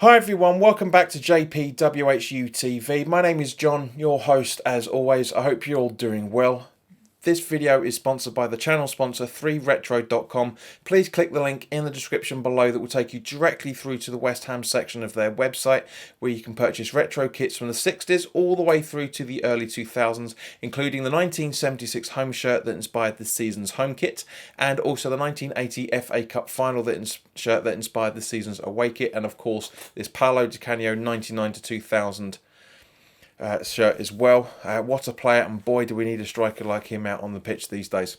Hi everyone, welcome back to JPWHU TV. My name is John, your host as always. I hope you're all doing well. This video is sponsored by the channel sponsor 3retro.com. Please click the link in the description below that will take you directly through to the West Ham section of their website, where you can purchase retro kits from the 60s all the way through to the early 2000s, including the 1976 home shirt that inspired this season's home kit, and also the 1980 FA Cup final shirt that inspired this season's away kit, and of course this Paolo Di Canio 99 to 2000 shirt as well. What a player, and boy do we need a striker like him out on the pitch these days.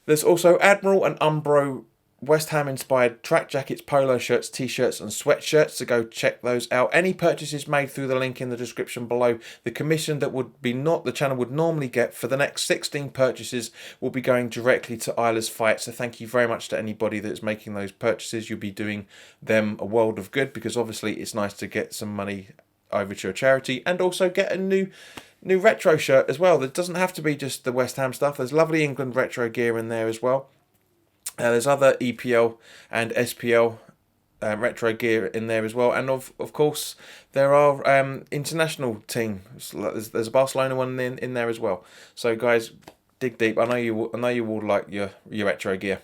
There's also Admiral and Umbro West Ham inspired track jackets, polo shirts, t-shirts and sweatshirts, so go check those out. Any purchases made through the link in the description below, the commission that would be the channel would normally get for the next 16 purchases will be going directly to Isla's Fight. So thank you very much to anybody that's making those purchases. You'll be doing them a world of good, because obviously it's nice to get some money over to a charity and also get a new retro shirt as well. That doesn't have to be just the West Ham stuff. There's lovely England retro gear in there as well. There's other EPL and SPL retro gear in there as well, and of course there are international teams. There's a Barcelona one in there as well. So guys, dig deep. I know you all like your retro gear.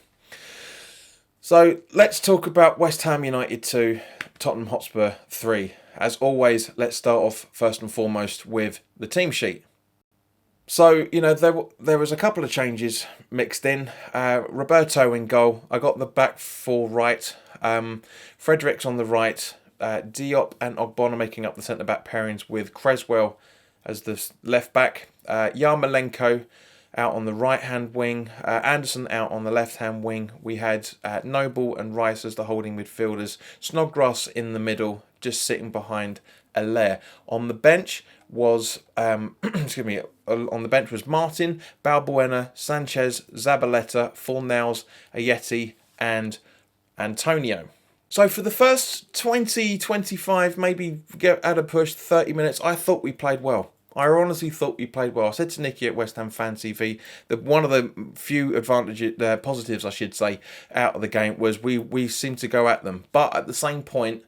So let's talk about West Ham United 2, Tottenham Hotspur 3. As always, let's start off first and foremost with the team sheet. So, you know, there was a couple of changes mixed in. Roberto in goal. I got the back four right. Fredericks on the right. Diop and Ogbonna making up the centre-back pairings, with Creswell as the left back. Yarmolenko out on the right-hand wing. Anderson out on the left-hand wing. We had Noble and Rice as the holding midfielders. Snodgrass in the middle, just sitting behind Allaire. On the bench was excuse me. On the bench was Martin, Balbuena, Sanchez, Zabaleta, Fornals, Ayeti, and Antonio. So for the first 20, 25, maybe get at a push 30 minutes, I thought we played well. I honestly thought we played well. I said to Nikki at West Ham Fan TV that one of the few positives, I should say, out of the game was we seemed to go at them. But at the same point,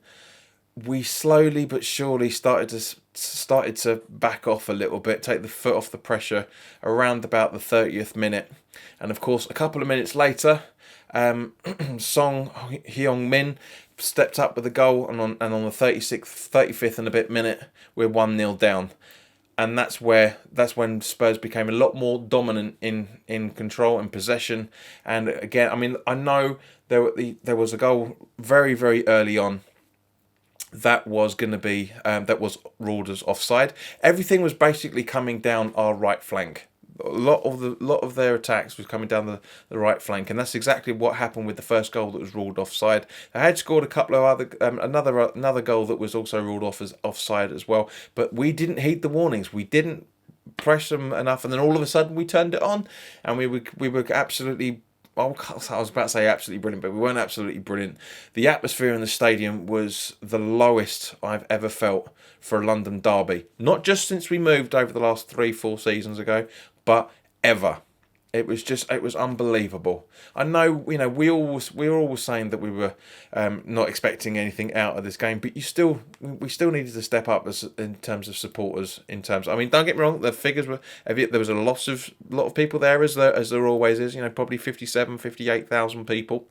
we slowly but surely started to back off a little bit, take the foot off the pressure around about the 30th minute. And of course, a couple of minutes later, Song Heung-min stepped up with a goal, and on the 35th and a bit minute, we're 1-0 down. And that's when Spurs became a lot more dominant in control and possession. And again, I mean, I know there was a goal very, very early on that was going to be that was ruled as offside. Everything was basically coming down our right flank. A lot of their attacks was coming down the right flank, and that's exactly what happened with the first goal that was ruled offside. They had scored a couple of other another goal that was also ruled off as offside as well, but we didn't heed the warnings. We didn't press them enough, and then all of a sudden we turned it on, and we were absolutely. I was about to say absolutely brilliant, but we weren't absolutely brilliant. The atmosphere in the stadium was the lowest I've ever felt for a London derby. Not just since we moved over the last 3-4 seasons ago, but ever. It was unbelievable. I know, you know, we were always saying that we were not expecting anything out of this game, but we still needed to step up in terms of supporters. I mean, don't get me wrong, the figures were, there was a lot of people there, as there always is. You know, probably 58,000 people,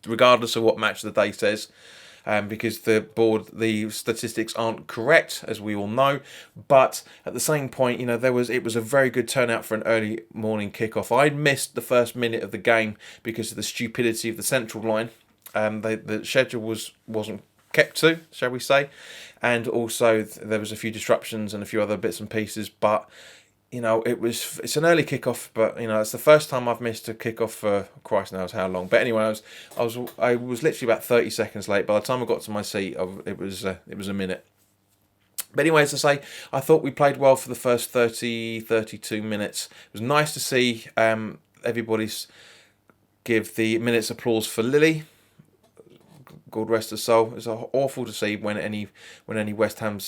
regardless of what match of the day says. Because the statistics aren't correct, as we all know. But at the same point, you know, it was a very good turnout for an early morning kickoff. I missed the first minute of the game because of the stupidity of the central line. The schedule wasn't kept to, shall we say, and also there was a few disruptions and a few other bits and pieces. But you know, it's an early kickoff, but you know, it's the first time I've missed a kickoff for Christ knows how long. But anyway, I was literally about 30 seconds late. By the time I got to my seat, it was a minute. But anyway, as I say, I thought we played well for the first 32 minutes. It was nice to see everybody's give the minute's applause for Lily. God rest her soul. It's awful to see when any West Ham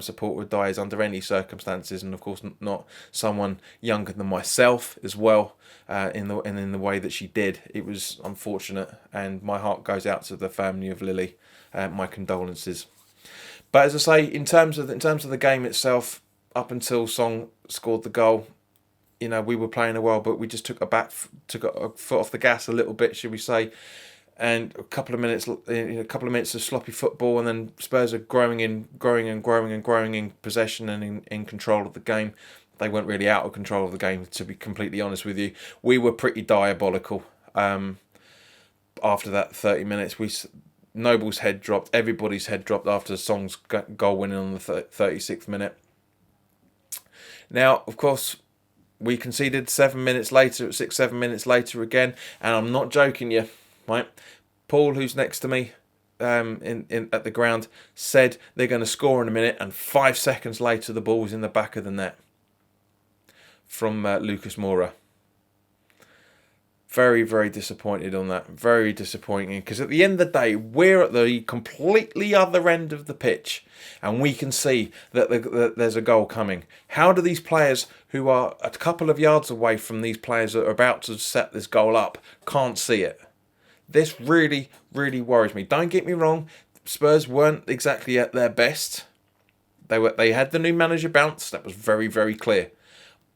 supporter dies under any circumstances, and of course not someone younger than myself as well. In the way that she did, it was unfortunate, and my heart goes out to the family of Lily. My condolences. But as I say, in terms of the game itself, up until Song scored the goal, we were playing well, but we just took a foot off the gas a little bit, should we say? And a couple of minutes of sloppy football, and then Spurs are growing in possession and in control of the game. They weren't really out of control of the game, to be completely honest with you. We were pretty diabolical. After that 30 minutes, Noble's head dropped. Everybody's head dropped after Song's goal winning on the 36th minute. Now, of course, we conceded 7 minutes later, 6-7 minutes later again, and I'm not joking you, right? Paul, who's next to me at the ground, said they're going to score in a minute, and 5 seconds later the ball was in the back of the net from Lucas Moura. Very, very disappointed on that. Very disappointing, because at the end of the day, we're at the completely other end of the pitch, and we can see that there's a goal coming. How do these players, who are a couple of yards away from these players that are about to set this goal up, can't see it? This really, really worries me. Don't get me wrong, Spurs weren't exactly at their best. They had the new manager bounce. That was very, very clear.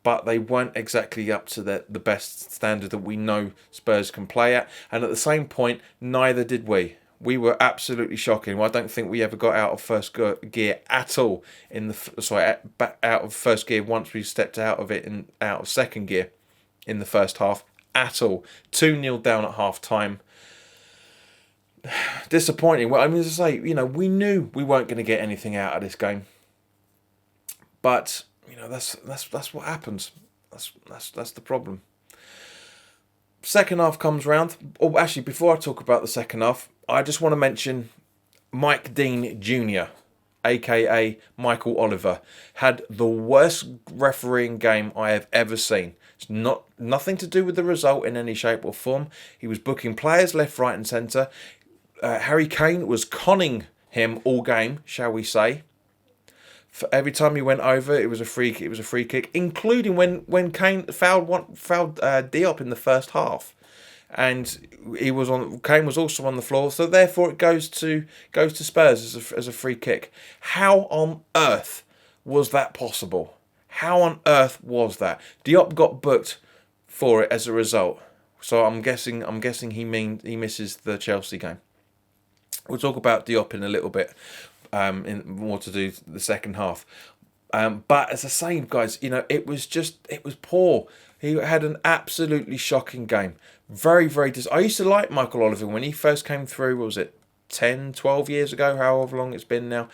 But they weren't exactly up to the best standard that we know Spurs can play at. And at the same point, neither did we. We were absolutely shocking. I don't think we ever got out of first gear at all. Out of first gear once we stepped out of it and out of second gear in the first half at all. 2-0 down at half time. Disappointing. Well, I mean, as I say, we knew we weren't going to get anything out of this game. But that's what happens. That's the problem. Second half comes round. Oh, actually, before I talk about the second half, I just want to mention Mike Dean Jr., aka Michael Oliver, had the worst refereeing game I have ever seen. It's nothing to do with the result in any shape or form. He was booking players left, right, and centre. Harry Kane was conning him all game, shall we say. For every time he went over, it was a free kick, including when Kane fouled Diop in the first half, and Kane was also on the floor. So therefore, it goes to Spurs as a free kick. How on earth was that possible? How on earth was that? Diop got booked for it as a result. So I'm guessing he misses the Chelsea game. We'll talk about Diop in a little bit. In more to do the second half, but as I say, guys, it was poor. He had an absolutely shocking game. Very, very. I used to like Michael Oliver when he first came through. What was it, 10, 12 years ago? However long it's been now.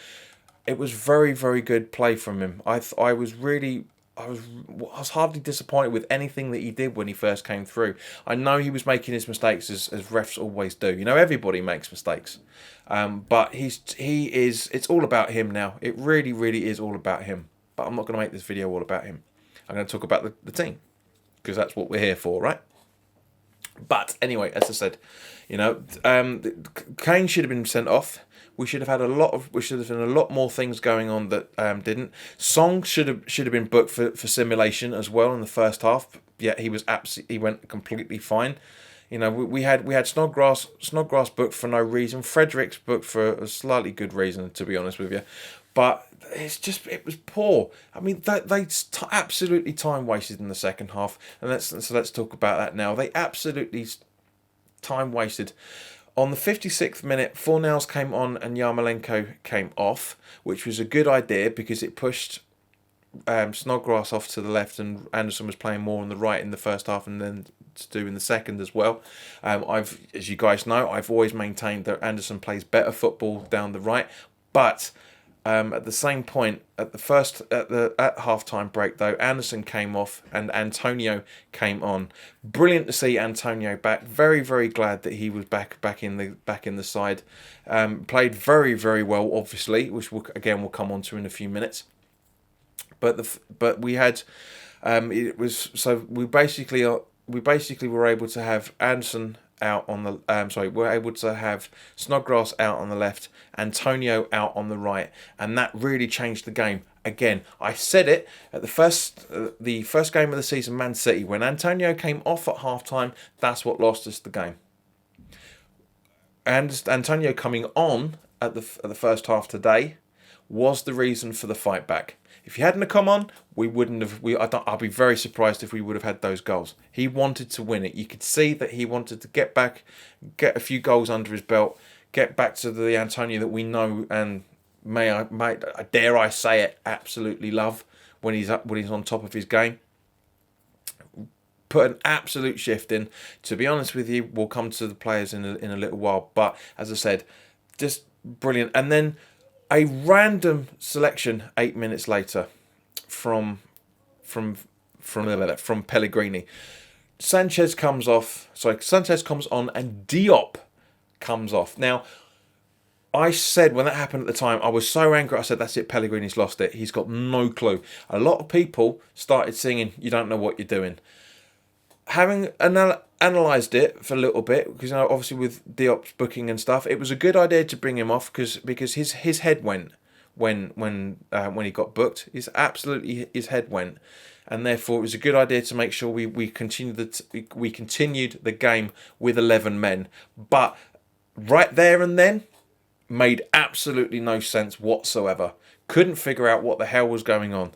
It was very, very good play from him. I was hardly disappointed with anything that he did when he first came through. I know he was making his mistakes as refs always do. Everybody makes mistakes. But it's all about him now. It really, really is all about him. But I'm not going to make this video all about him. I'm going to talk about the team, because that's what we're here for, right? But anyway, as I said, Kane should have been sent off. We should have been a lot more things going on that didn't. Song should have been booked for simulation as well in the first half. Yeah, he went completely fine. We had Snodgrass booked for no reason. Fredericks booked for a slightly good reason, to be honest with you. But it was poor. I mean, they absolutely time wasted in the second half, and let's talk about that now. They absolutely time wasted. On the 56th minute, Fornals came on and Yarmolenko came off, which was a good idea because it pushed Snodgrass off to the left, and Anderson was playing more on the right in the first half, and then to do in the second as well. As you guys know, I've always maintained that Anderson plays better football down the right, but at the same point, at half-time break though, Anderson came off and Antonio came on. Brilliant to see Antonio back. Very, very glad that he was back in the side. Played very, very well, obviously, which we'll come on to in a few minutes. But we had we basically were able to have Anderson out on the we're able to have Snodgrass out on the left, Antonio out on the right, and that really changed the game. Again, I said it at the first game of the season, Man City, when Antonio came off at half time, that's what lost us the game. And Antonio coming on at the first half today was the reason for the fight back. If he hadn't come on, we wouldn't have. I'd be very surprised if we would have had those goals. He wanted to win it. You could see that he wanted to get back, get a few goals under his belt, get back to the Antonio that we know and dare I say it, absolutely love when he's on top of his game. Put an absolute shift in. To be honest with you, we'll come to the players in a little while. But as I said, just brilliant. And then a random selection 8 minutes later from Pellegrini. Sanchez comes on and Diop comes off. Now, I said when that happened at the time, I was so angry. I said, that's it, Pellegrini's lost it. He's got no clue. A lot of people started singing, you don't know what you're doing. Having analysed it for a little bit, because obviously with Diop's booking and stuff, it was a good idea to bring him off because his head went when he got booked. His head went, and therefore it was a good idea to make sure we continued the game with 11 men. But right there and then, made absolutely no sense whatsoever. Couldn't figure out what the hell was going on.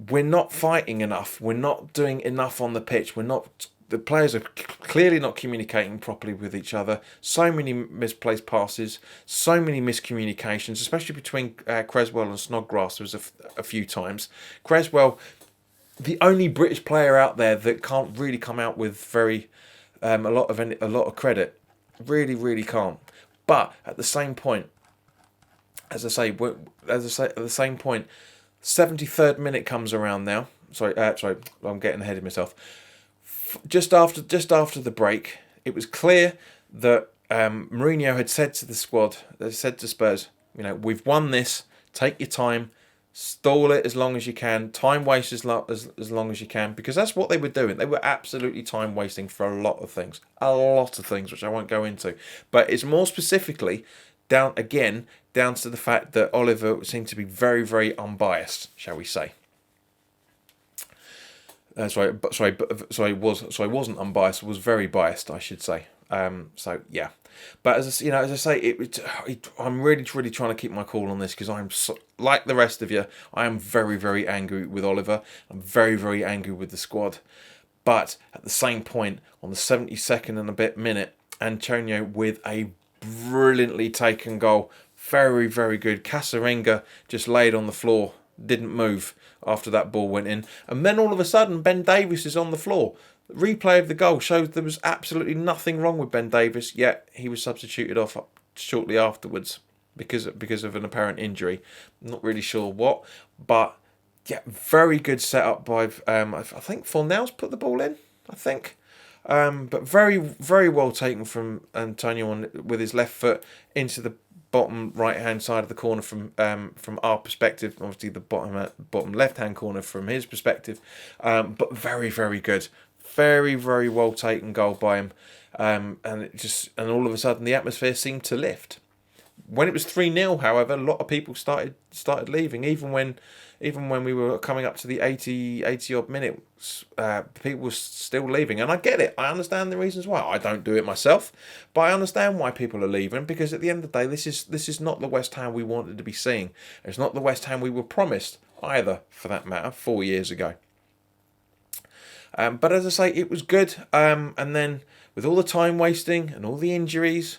We're not fighting enough. We're not doing enough on the pitch. The players are clearly not communicating properly with each other. So many misplaced passes, so many miscommunications, especially between Creswell and Snodgrass. There was a few times. Creswell, the only British player out there that can't really come out with a lot of credit. Really can't. But at the same point, as I say, at the same point, 73rd minute comes around now. Sorry, I'm getting ahead of myself. Just after the break, it was clear that Mourinho had said to the squad, said to Spurs, we've won this. Take your time, stall it as long as you can, time waste as long as you can, because that's what they were doing. They were absolutely time wasting for a lot of things, which I won't go into. But it's more specifically down to the fact that Oliver seemed to be very, very unbiased, shall we say? He wasn't unbiased. Was very biased, I should say. Yeah. But as I say, I'm really trying to keep my cool on this because I'm like the rest of you. I am very, very angry with Oliver. I'm very, very angry with the squad. But at the same point, on the 72nd and a bit minute, Antonio with a brilliantly taken goal. Very, very good. Casarenga just laid on the floor, didn't move after that ball went in. And then all of a sudden, Ben Davies is on the floor. The replay of the goal showed there was absolutely nothing wrong with Ben Davies, yet he was substituted off shortly afterwards because of an apparent injury. Not really sure what, but yeah, very good setup by, I think Fornals put the ball in, I think. But very, very well taken from Antonio with his left foot into the bottom right-hand side of the corner from our perspective. Obviously, the bottom left-hand corner from his perspective. But very, very good. Very, very well taken goal by him. And all of a sudden, the atmosphere seemed to lift. When it was 3-0, however, a lot of people started leaving. Even when we were coming up to the 80 odd minutes, people were still leaving. And I get it. I understand the reasons why. I don't do it myself, but I understand why people are leaving, because at the end of the day, this is not the West Ham we wanted to be seeing. It's not the West Ham we were promised either, for that matter, 4 years ago. But as I say, it was good. And then with all the time wasting and all the injuries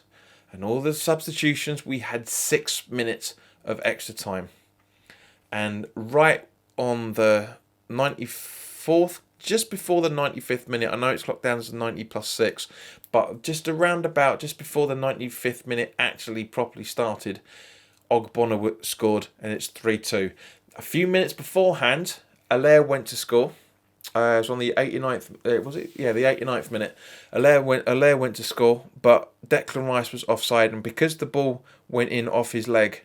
and all the substitutions, we had 6 minutes of extra time. And right on the 94th, just before the 95th minute, I know it's clocked down as 90 plus 6, but just before the 95th minute actually properly started, Ogbonna scored, and it's 3-2. A few minutes beforehand, Allaire went to score. It was on the 89th. Was it? Yeah, the 89th minute. Allaire went to score, but Declan Rice was offside, and because the ball went in off his leg,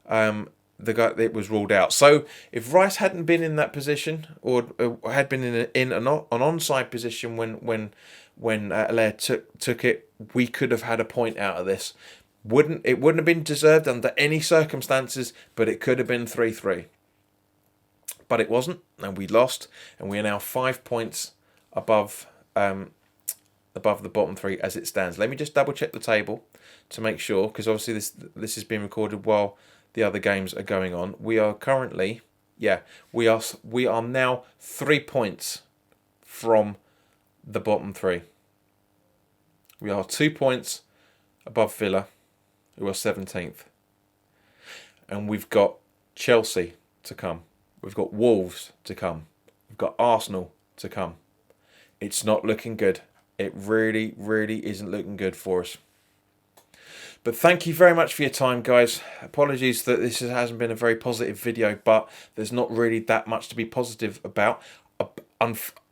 it was ruled out. So if Rice hadn't been in that position, or had been in an onside position when when Allaire took it. We could have had a point out of this. It wouldn't have been deserved under any circumstances, but it could have been 3-3. But it wasn't, and we lost, and we are now 5 points above the bottom three as it stands. Let me just double check the table to make sure, because obviously this is being recorded while the other games are going on. We are currently, we are now 3 points from the bottom three. We are 2 points above Villa, who are 17th. And we've got Chelsea to come. We've got Wolves to come. We've got Arsenal to come. It's not looking good. It really, really isn't looking good for us. But thank you very much for your time, guys. Apologies that this hasn't been a very positive video, but there's not really that much to be positive about.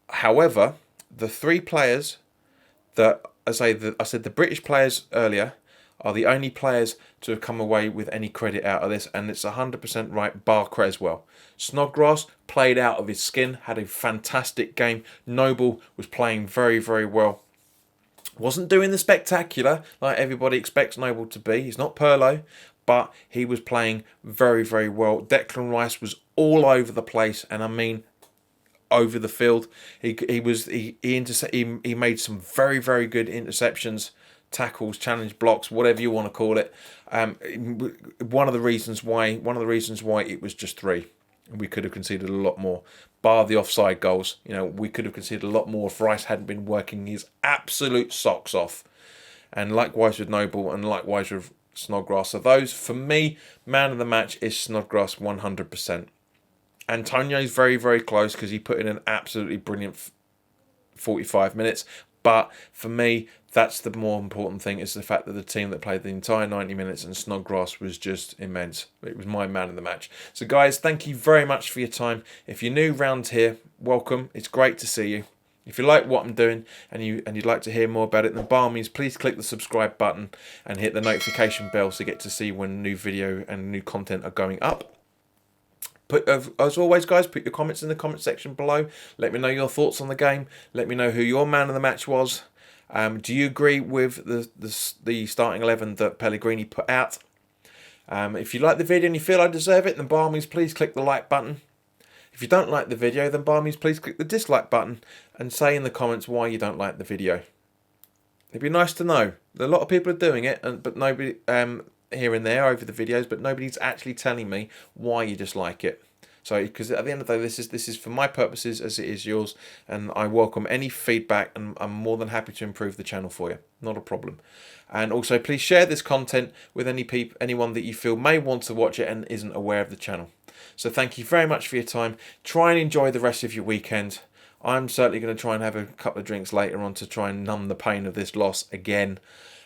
However, the three players that I said the British players earlier are the only players to have come away with any credit out of this, and it's 100% right, bar Creswell. Snodgrass played out of his skin, had a fantastic game. Noble was playing very, very well. Wasn't doing the spectacular like everybody expects Noble to be. He's not Pirlo, but he was playing very, very well. Declan Rice was all over the place, and I mean over the field. He made some very, very good interceptions, tackles, challenge blocks, whatever you want to call it. One of the reasons why it was just 3. We could have conceded a lot more, bar the offside goals. You know, we could have conceded a lot more if Rice hadn't been working his absolute socks off. And likewise with Noble, and likewise with Snodgrass. So those, for me, man of the match is Snodgrass 100%. Antonio's very, very close because he put in an absolutely brilliant 45 minutes. But for me, that's the more important thing, is the fact that the team that played the entire 90 minutes and Snodgrass was just immense. It was my man of the match. So guys, thank you very much for your time. If you're new round here, welcome. It's great to see you. If you like what I'm doing and you'd like to hear more about it, then by all means, please click the subscribe button and hit the notification bell so you get to see when new video and new content are going up. As always, guys, put your comments in the comment section below. Let me know your thoughts on the game. Let me know who your man of the match was. Do you agree with the starting 11 that Pellegrini put out? If you like the video and you feel I deserve it, then by all means, please click the like button. If you don't like the video, then by all means, please click the dislike button and say in the comments why you don't like the video. It'd be nice to know. A lot of people are doing it, but nobody here and there over the videos, but nobody's actually telling me why you dislike it. So, because at the end of the day, this is for my purposes as it is yours, and I welcome any feedback, and I'm more than happy to improve the channel for you. Not a problem. And also, please share this content with anyone that you feel may want to watch it and isn't aware of the channel. So, thank you very much for your time. Try and enjoy the rest of your weekend. I'm certainly going to try and have a couple of drinks later on to try and numb the pain of this loss again.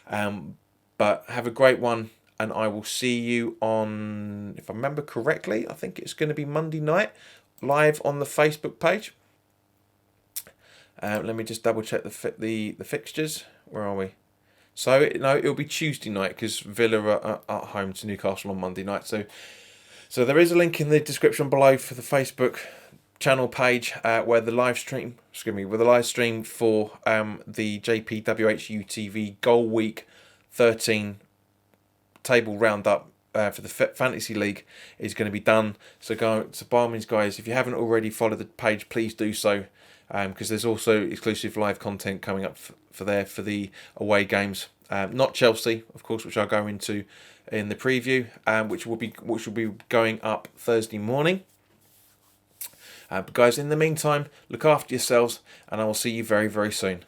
But have a great one. And I will see you on, if I remember correctly, I think it's going to be Monday night, live on the Facebook page. Let me just double check the fixtures. Where are we? So, no, it'll be Tuesday night because Villa are at home to Newcastle on Monday night. So there is a link in the description below for the Facebook channel page where the live stream, for the JPWHU TV Goal Week 13 table roundup for the Fantasy League is going to be done. So by all means, guys, if you haven't already followed the page, please do so, because there's also exclusive live content coming up for the away games. Not Chelsea, of course, which I'll go into in the preview, which will be going up Thursday morning. But guys, in the meantime, look after yourselves, and I will see you very, very soon.